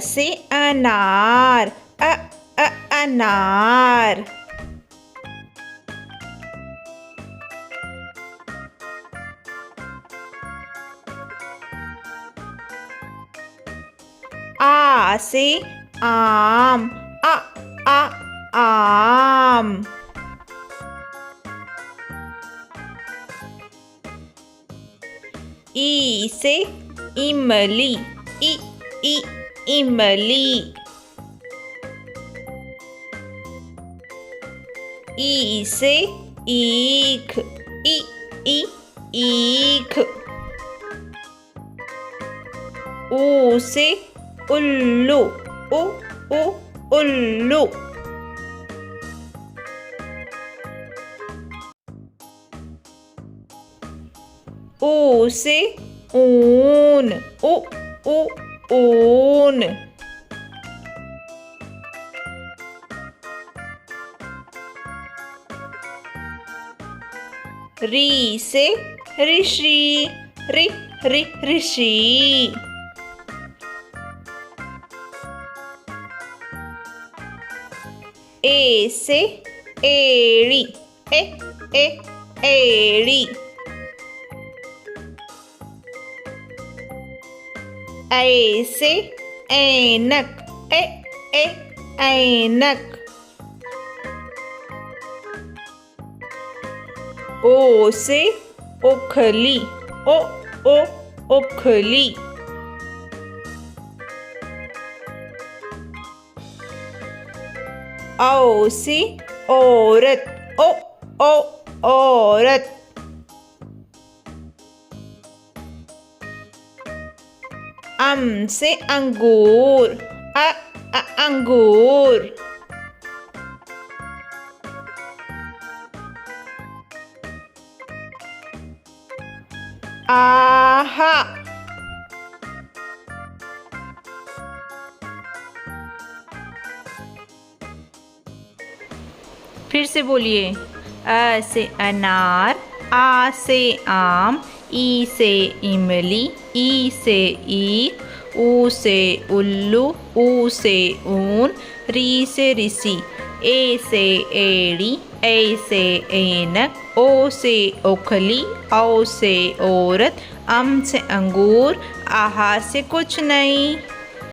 से अनार, अनार। आ से आम, आम। ई से इमली, इमली। ई से ईख, ईख। ऊ से उल्लू, उल्लू। ऊ से ऊन, ऊन। री से ऋषि, ऋषि। ए से एड़ी, एड़ी। ऐ से ऐनक, ऐनक। ओ से ओखली, ओखली। औ से औरत, औरत। अम से अंगूर, अंगूर। आहा। फिर से बोलिए। अ से अनार, आ से आम, ई से इमली, ई से ईख, ऊ से उल्लू, ऊ से ऊन, री से ऋषि, ए से एड़ी, ए से ऐनक, ओ से ओखली, औ से औरत, अम से अंगूर, आहा से कुछ नहीं।